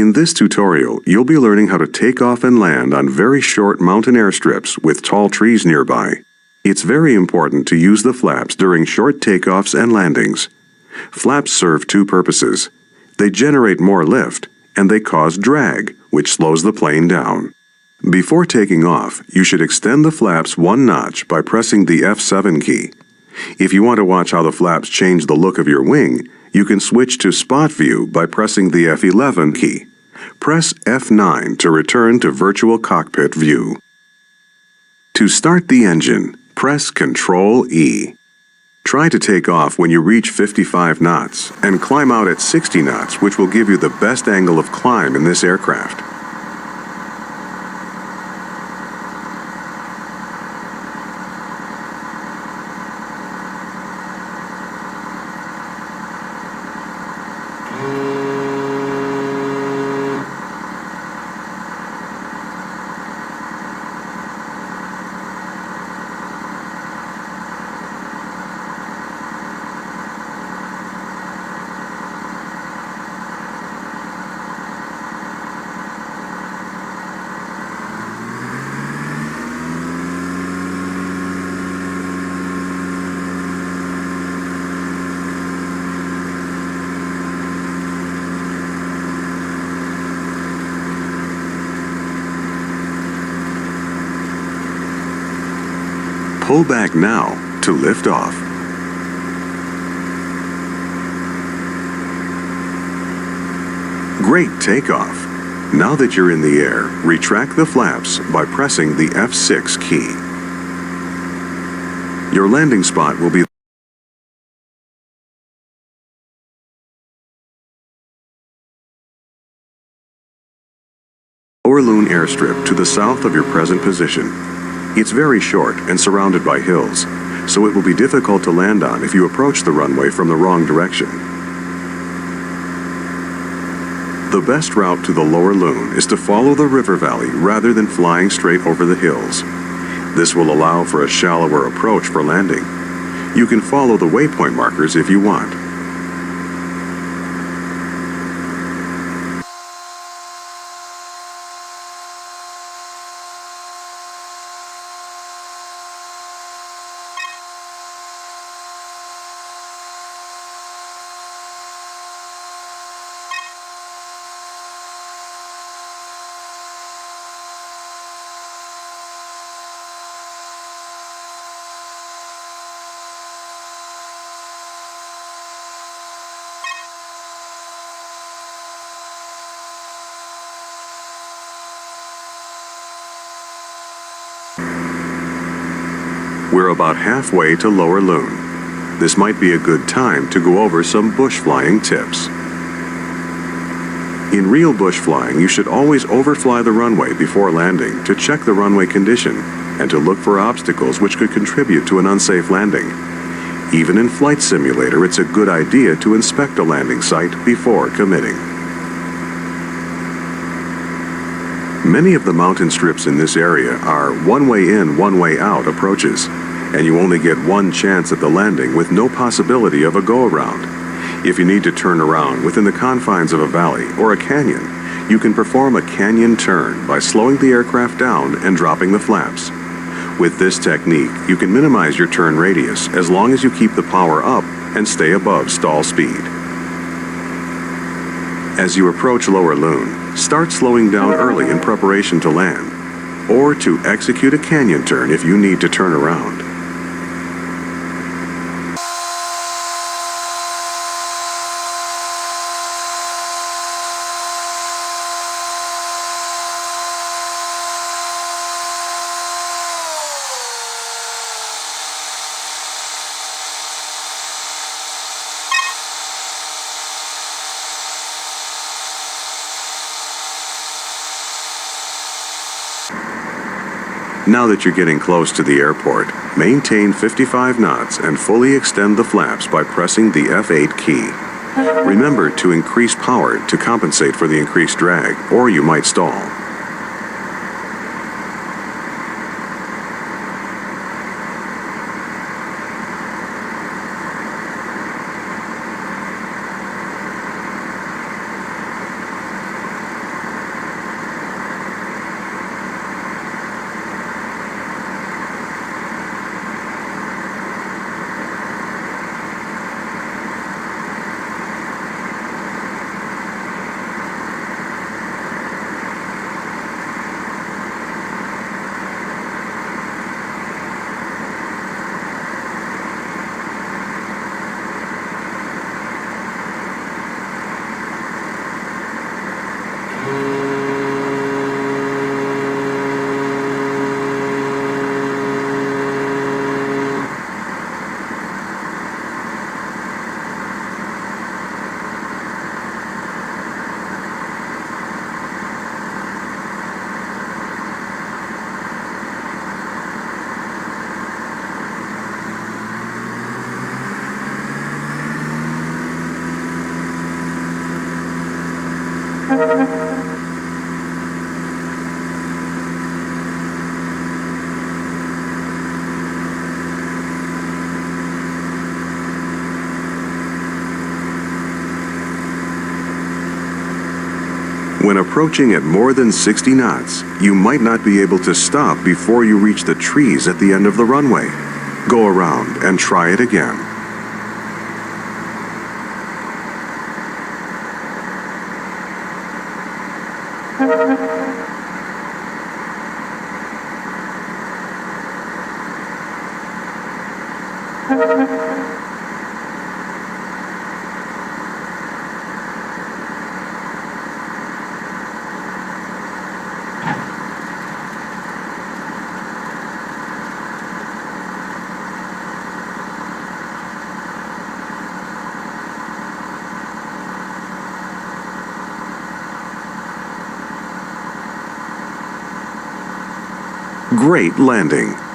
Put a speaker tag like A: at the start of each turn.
A: In this tutorial, you'll be learning how to take off and land on very short mountain airstrips with tall trees nearby. It's very important to use the flaps during short takeoffs and landings. Flaps serve two purposes. They generate more lift, and they cause drag, which slows the plane down. Before taking off, you should extend the flaps one notch by pressing the F7 key. If you want to watch how the flaps change the look of your wing, you can switch to Spot View by pressing the F11 key. Press F9 to return to Virtual Cockpit View. To start the engine, press Ctrl E. Try to take off when you reach 55 knots and climb out at 60 knots, which will give you the best angle of climb in this aircraft. Pull back now to lift off. Great takeoff! Now that you're in the air, retract the flaps by pressing the F6 key. Your landing spot will be Lower Loon airstrip to the south of your present position. It's very short and surrounded by hills, so it will be difficult to land on if you approach the runway from the wrong direction. The best route to the Lower Loon is to follow the river valley rather than flying straight over the hills. This will allow for a shallower approach for landing. You can follow the waypoint markers if you want. We're about halfway to Lower Loon. This might be a good time to go over some bush flying tips. In real bush flying, you should always overfly the runway before landing to check the runway condition and to look for obstacles which could contribute to an unsafe landing. Even in Flight Simulator, it's a good idea to inspect a landing site before committing. Many of the mountain strips in this area are one-way in, one-way out approaches, and you only get one chance at the landing with no possibility of a go-around. If you need to turn around within the confines of a valley or a canyon, you can perform a canyon turn by slowing the aircraft down and dropping the flaps. With this technique, you can minimize your turn radius as long as you keep the power up and stay above stall speed. As you approach Lower Loon, start slowing down early in preparation to land, or to execute a canyon turn if you need to turn around. Now that you're getting close to the airport, maintain 55 knots and fully extend the flaps by pressing the F8 key. Remember to increase power to compensate for the increased drag, or you might stall. When approaching at more than 60 knots, you might not be able to stop before you reach the trees at the end of the runway. Go around and try it again. Great landing!